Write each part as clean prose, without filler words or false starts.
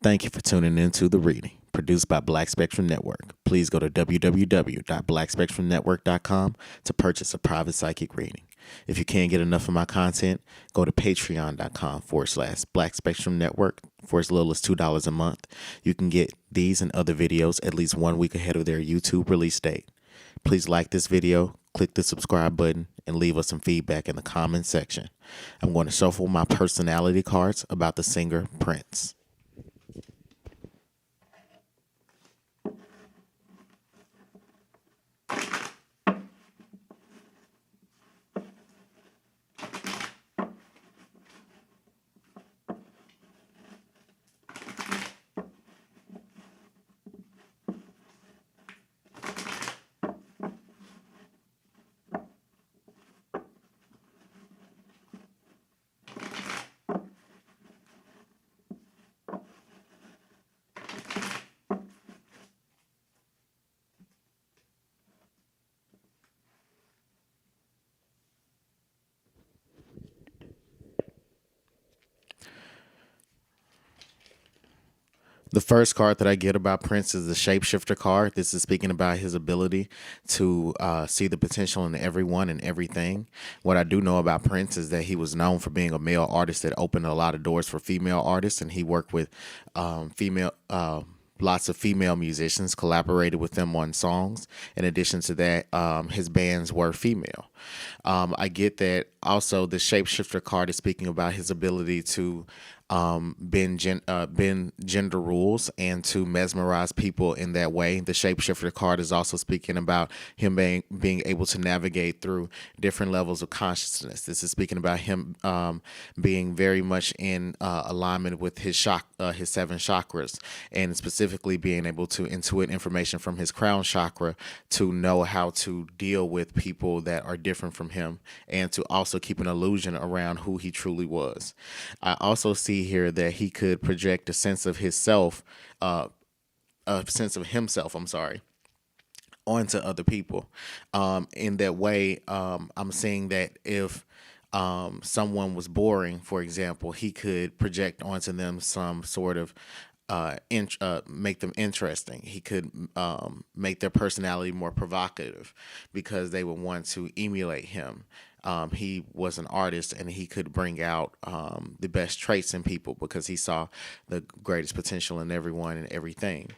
Thank you for tuning into The Reading, produced by Black Spectrum Network. Please go to www.blackspectrumnetwork.com to purchase a private psychic reading. If you can't get enough of my content, go to patreon.com/Black Spectrum Network for as little as $2 a month. You can get these and other videos at least 1 week ahead of their YouTube release date. Please like this video, click the subscribe button, and leave us some feedback in the comments section. I'm going to shuffle my personality cards about the singer Prince. The first card that I get about Prince is the Shapeshifter card. This is speaking about his ability to see the potential in everyone and everything. What I do know about Prince is that he was known for being a male artist that opened a lot of doors for female artists, and he worked with lots of female musicians, collaborated with them on songs. In addition to that, his bands were female. I get that also the Shapeshifter card is speaking about his ability to bend gender rules and to mesmerize people in that way. The Shapeshifter card is also speaking about him being able to navigate through different levels of consciousness. This is speaking about him being very much in alignment with his seven chakras, and specifically being able to intuit information from his crown chakra to know how to deal with people that are different from him, and to also keep an illusion around who he truly was. I also see here that he could project a sense of himself, onto other people. In that way, I'm saying that if someone was boring, for example, he could project onto them some sort of make them interesting. He could make their personality more provocative because they would want to emulate him. He was an artist, and he could bring out the best traits in people because he saw the greatest potential in everyone and everything.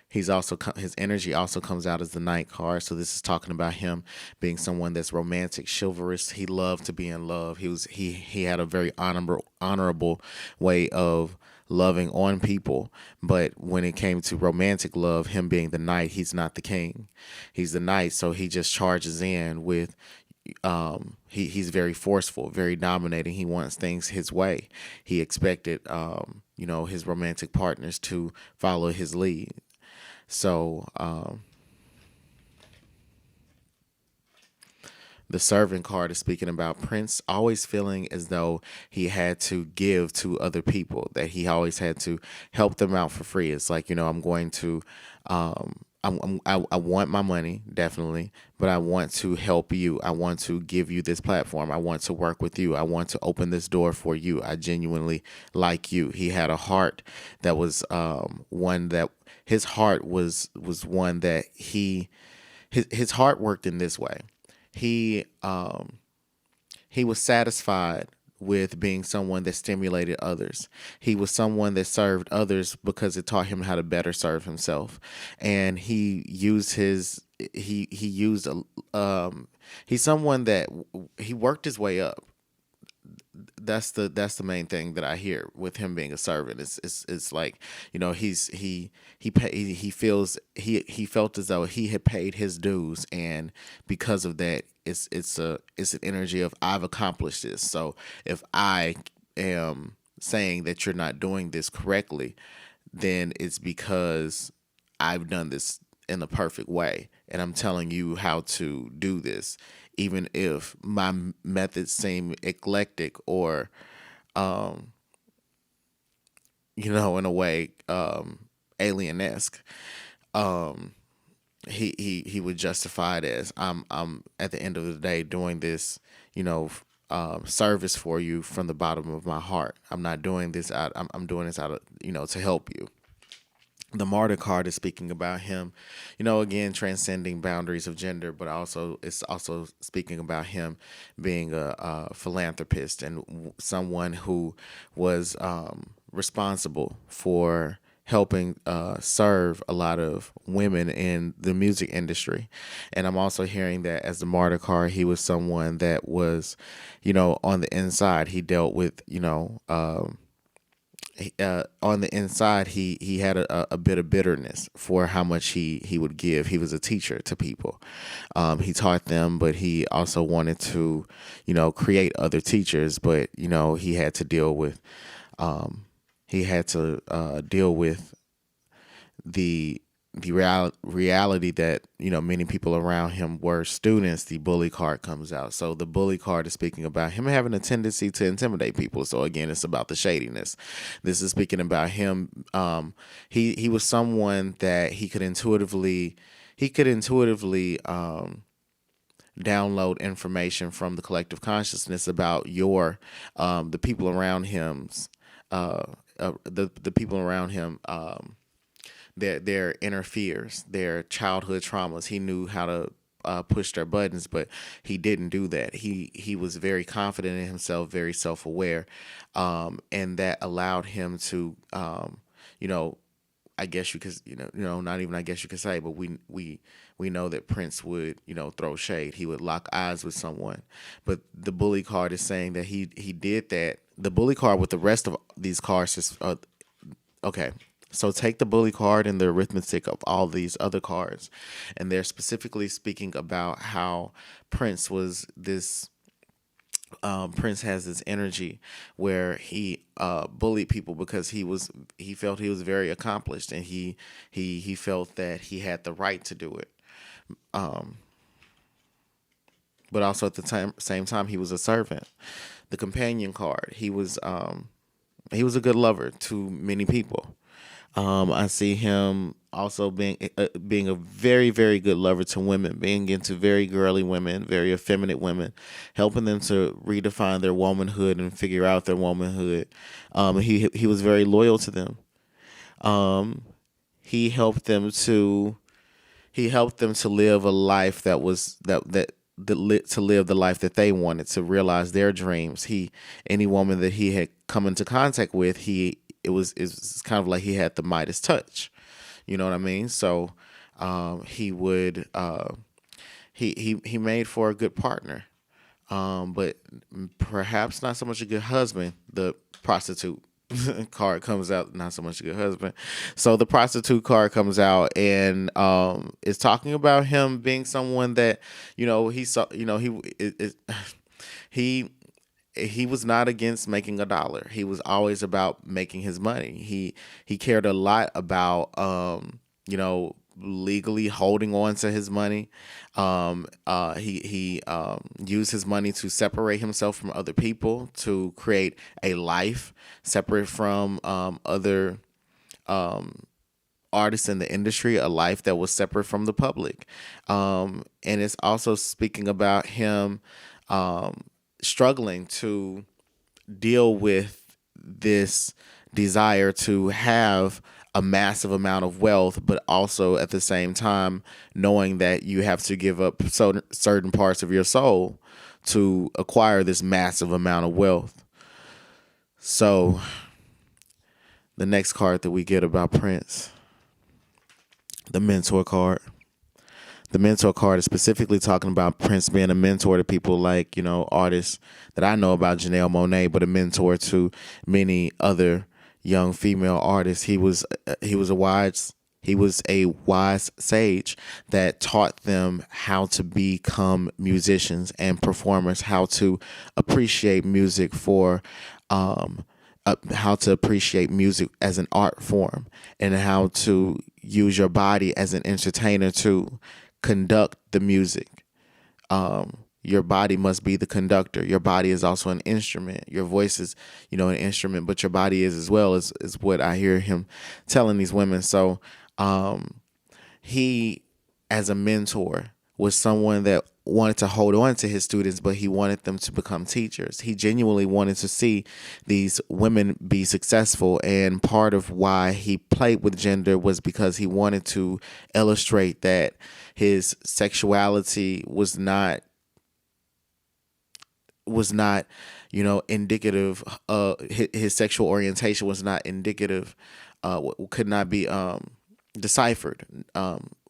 His energy also comes out as the Knight card. So this is talking about him being someone that's romantic, chivalrous. He loved to be in love. He had a very honorable way of loving on people. But when it came to romantic love, him being the Knight, he's not the king. He's the Knight. So he just charges in with he's very forceful, very dominating. He wants things his way. He expected his romantic partners to follow his lead. So the Servant card is speaking about Prince always feeling as though he had to give to other people, that he always had to help them out for free. It's like, I'm going to, I want my money, definitely, but I want to help you. I want to give you this platform. I want to work with you. I want to open this door for you. I genuinely like you. He had a heart that was one that his heart was one that his heart worked in this way. He was satisfied with being someone that stimulated others. He was someone that served others because it taught him how to better serve himself. And he's someone that he worked his way up. That's the main thing that I hear with him being a servant. It's like, he felt as though he had paid his dues, and because of that, it's an energy of I've accomplished this. So if I am saying that you're not doing this correctly, then it's because I've done this in the perfect way, and I'm telling you how to do this, even if my methods seem eclectic or in a way alien-esque. He would justify it as I'm at the end of the day doing this service for you from the bottom of my heart. I'm not doing this out. I'm doing this out of, to help you. The martyr card is speaking about him, again, transcending boundaries of gender, but also it's also speaking about him being a philanthropist and someone who was responsible for helping serve a lot of women in the music industry. And I'm also hearing that as the martyr card, he was someone that was, on the inside, he dealt with, on the inside, he had a bit of bitterness for how much he would give. He was a teacher to people. He taught them, but he also wanted to, create other teachers. But he had to deal with the reality that many people around him were students. The bully card comes out. So the bully card is speaking about him having a tendency to intimidate people. So again, it's about the shadiness. This is speaking about him. He was someone that he could intuitively download information from the collective consciousness about the people around him's the people around him, their inner fears, their childhood traumas. He knew how to push their buttons, but he didn't do that. He was very confident in himself, very self-aware, and that allowed him to, I guess you could, not even I guess you could say, but we know that Prince would, throw shade. He would lock eyes with someone, but the bully card is saying that he did that. The bully card with the rest of these cards is okay. So take the bully card and the arithmetic of all these other cards, and they're specifically speaking about how Prince was this. Prince has this energy where he bullied people because he felt he was very accomplished, and he felt that he had the right to do it. But also at the same time, he was a servant. The companion card, he was a good lover to many people. I see him also being a very, very good lover to women, being into very girly women, very effeminate women, helping them to redefine their womanhood and figure out their womanhood. He was very loyal to them. He helped them to live a life to live the life that they wanted, to realize their dreams. Any woman that he had come into contact with, it's kind of like he had the Midas touch. You know what I mean? So he made for a good partner, but perhaps not so much a good husband. The prostitute card comes out, not so much a good husband. So the prostitute card comes out, and it's talking about him being someone that he was not against making a dollar. He was always about making his money. He cared a lot about legally holding on to his money. He used his money to separate himself from other people, to create a life separate from other artists in the industry, a life that was separate from the public. And it's also speaking about him struggling to deal with this desire to have a massive amount of wealth, but also at the same time knowing that you have to give up certain parts of your soul to acquire this massive amount of wealth. So the next card that we get about Prince, the mentor card. The mentor card is specifically talking about Prince being a mentor to people like, artists that I know about, Janelle Monáe, but a mentor to many other young female artists. He was a wise sage that taught them how to become musicians and performers, how to appreciate music how to appreciate music as an art form, and how to use your body as an entertainer to conduct the music. Your body must be the conductor. Your body is also an instrument. Your voice is, an instrument, but your body is as well, is what I hear him telling these women. So he, as a mentor, was someone that wanted to hold on to his students, but he wanted them to become teachers. He genuinely wanted to see these women be successful, and part of why he played with gender was because he wanted to illustrate that his sexuality was not indicative. His sexual orientation was not indicative, could not be deciphered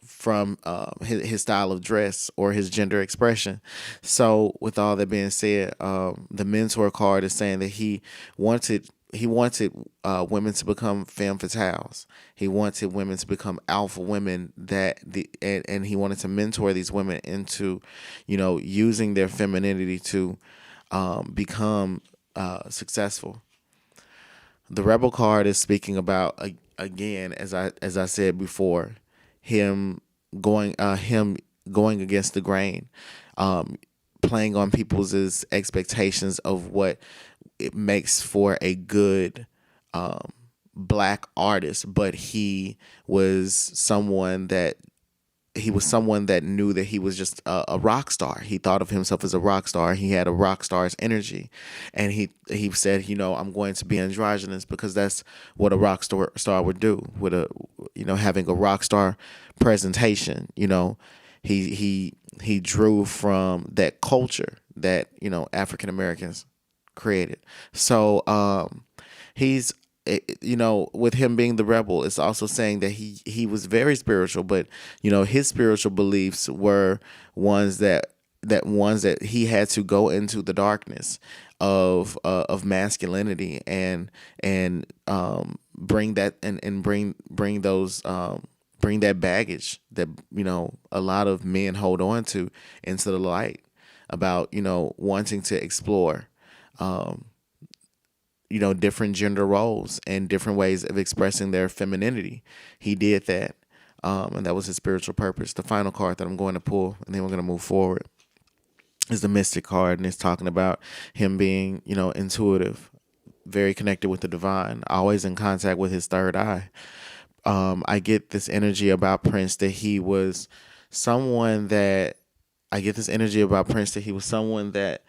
from his style of dress or his gender expression. So with all that being said, the mentor card is saying that he wanted women to become femme fatales. He wanted women to become alpha women, and he wanted to mentor these women into, using their femininity to become successful. The rebel card is speaking about, again, as I said before, him going against the grain, um, playing on people's expectations of what it makes for a good black artist, but he was someone that knew that he was just a rock star. He thought of himself as a rock star. He had a rock star's energy, and he said, I'm going to be androgynous because that's what a rock star would do with having a rock star presentation. He drew from that culture that African Americans created. So he's with him being the rebel, it's also saying that he was very spiritual, but his spiritual beliefs were ones that he had to go into the darkness of masculinity and bring that and bring those bring that baggage that a lot of men hold on to into the light, about wanting to explore different gender roles and different ways of expressing their femininity. He did that, and that was his spiritual purpose. The final card that I'm going to pull, and then we're going to move forward, is the Mystic card, and it's talking about him being, intuitive, very connected with the divine, always in contact with his third eye. I get this energy about Prince that he was someone that I get this energy about Prince that he was someone that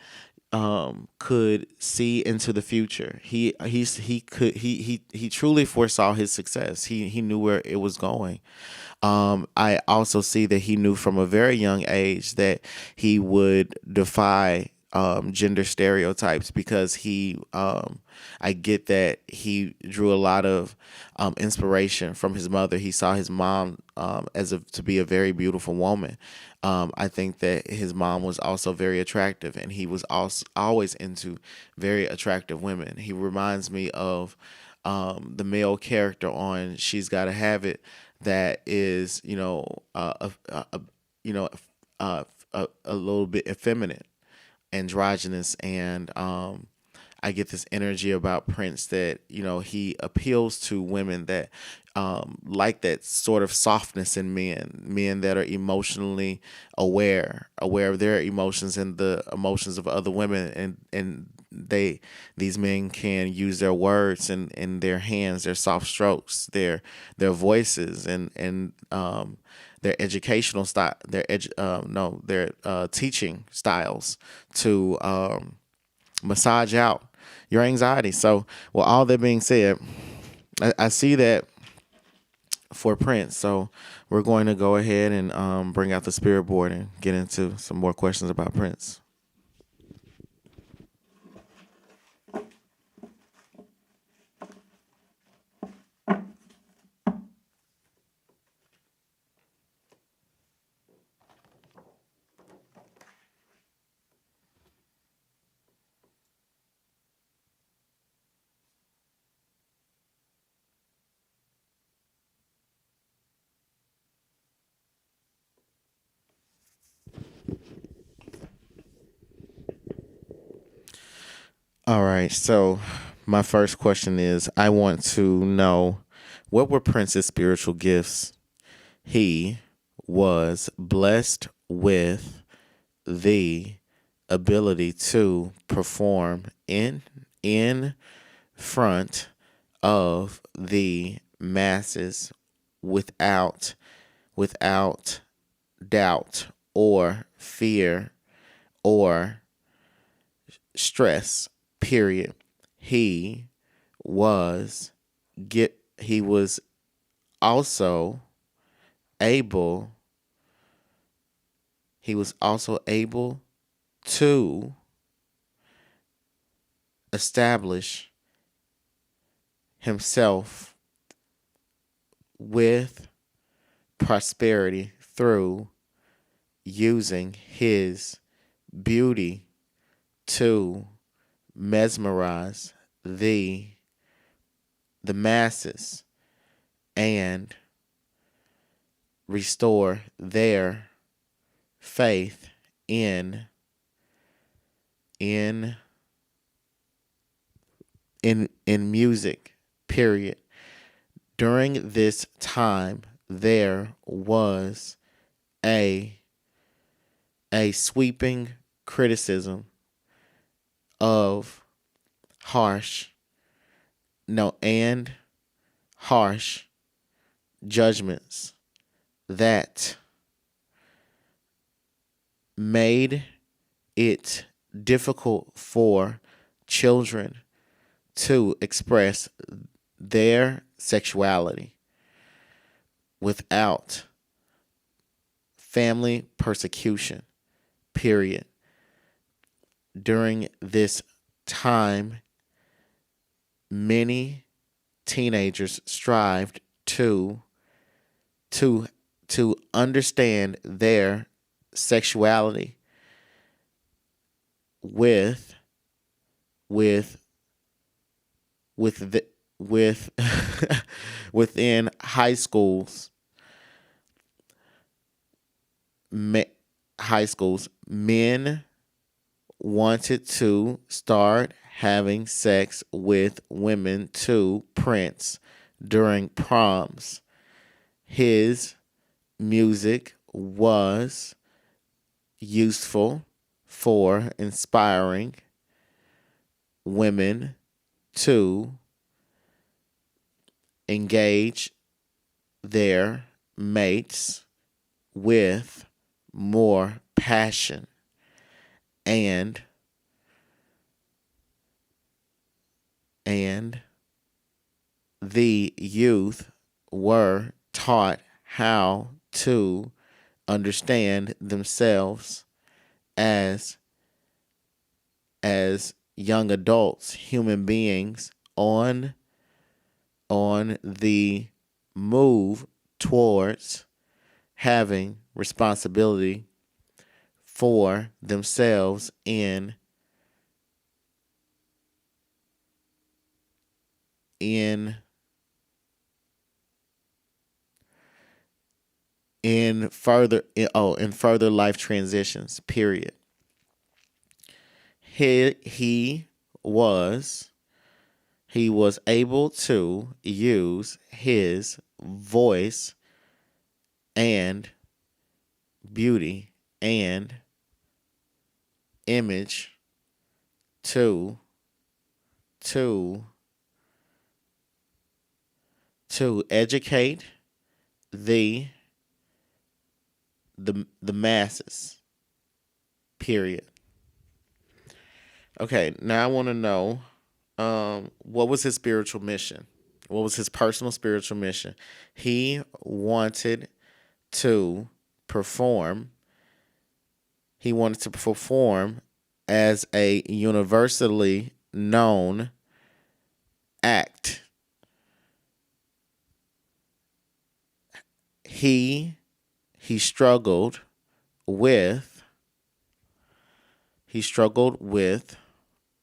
could see into the future. He truly foresaw his success. He knew where it was going. I also see that he knew from a very young age that he would defy gender stereotypes, because I get that he drew a lot of inspiration from his mother. He saw his mom to be a very beautiful woman. I think that his mom was also very attractive, and he was also always into very attractive women. He reminds me of the male character on She's Gotta Have It, that is, a little bit effeminate, androgynous, and I get this energy about Prince that he appeals to women that like that sort of softness in men that are emotionally aware of their emotions and the emotions of other women, and these men can use their words and their hands, their soft strokes, their voices, and their educational style, their teaching styles to massage out your anxiety. So, with all that being said, I see that for Prince. So we're going to go ahead and bring out the spirit board and get into some more questions about Prince. All right. So my first question is, I want to know, what were Prince's spiritual gifts? He was blessed with the ability to perform in front of the masses without doubt or fear or stress, period. He was he was also able to establish himself with prosperity through using his beauty to mesmerize the masses and restore their faith in music, period. During this time, there was a sweeping criticism of harsh judgments that made it difficult for children to express their sexuality without family persecution, period. During this time, many teenagers strived to understand their sexuality with within high schools. Men wanted to start having sex with women to Prince during proms. His music was useful for inspiring women to engage their mates with more passion, and the youth were taught how to understand themselves as young adults, human beings on the move towards having responsibility for themselves in further life transitions, period. He was able to use his voice and beauty and image to educate the masses, period. Okay, now I want to know, what was his spiritual mission? What was his personal spiritual mission? He wanted to perform. He wanted to perform as a universally known act. He struggled with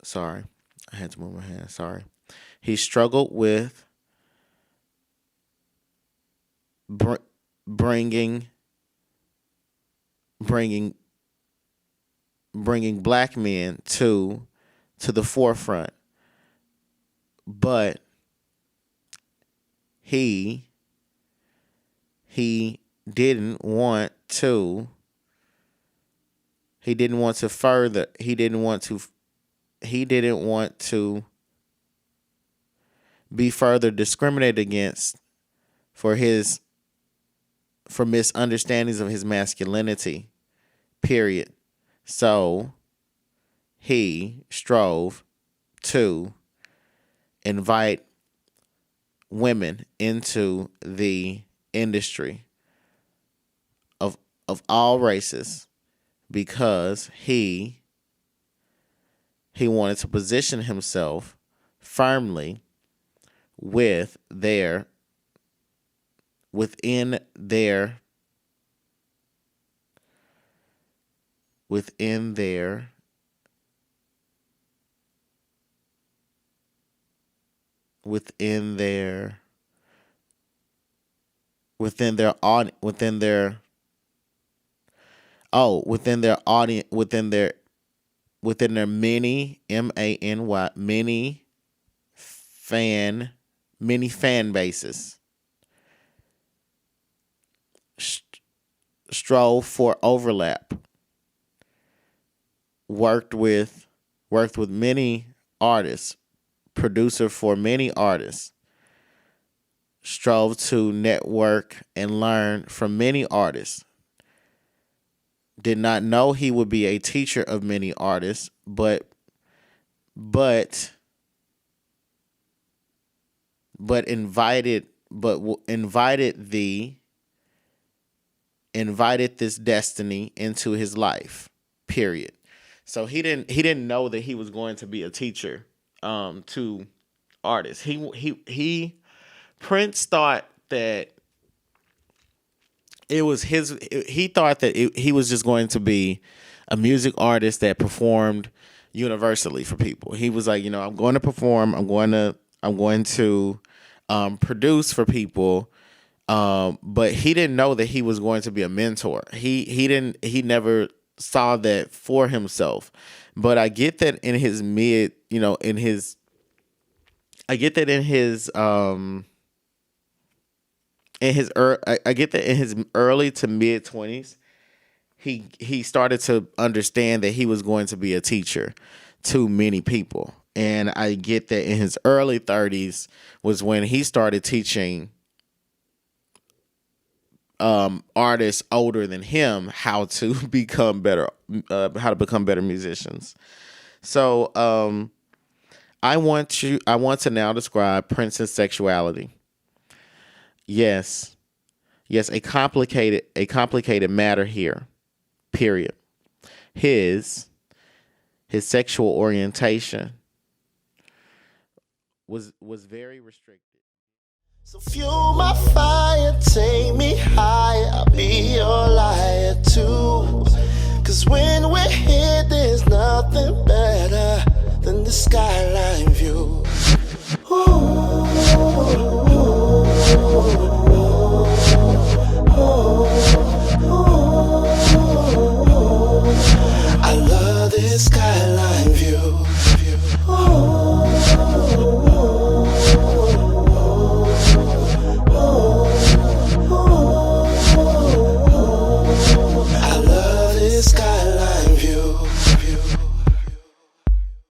sorry, I had to move my hand. Sorry. He struggled with bringing black men to the forefront, but he didn't want to be further discriminated against for misunderstandings of his masculinity, period. So he strove to invite women into the industry of all races because he wanted to position himself firmly with their within their within their within their within their aud- within their oh within their audience within their many many fan bases. Strove for overlap. Worked with many artists. Producer for many artists. Strove to network and learn from many artists. Did not know he would be a teacher of many artists, but invited this destiny into his life. Period. So he didn't know that he was going to be a teacher to artists. Prince thought that it was his. He thought that he was just going to be a music artist that performed universally for people. He was like, I'm going to perform. I'm going to produce for people. But he didn't know that he was going to be a mentor. He never saw that for himself. But I get that in his I get that in his early to mid 20s, he started to understand that he was going to be a teacher to many people. And I get that in his early 30s was when he started teaching artists older than him how to become better musicians. So I want to now describe Prince's sexuality. Yes, a complicated matter here. Period. His sexual orientation was very restricted. So fuel my fire, take me high, I'll be your light.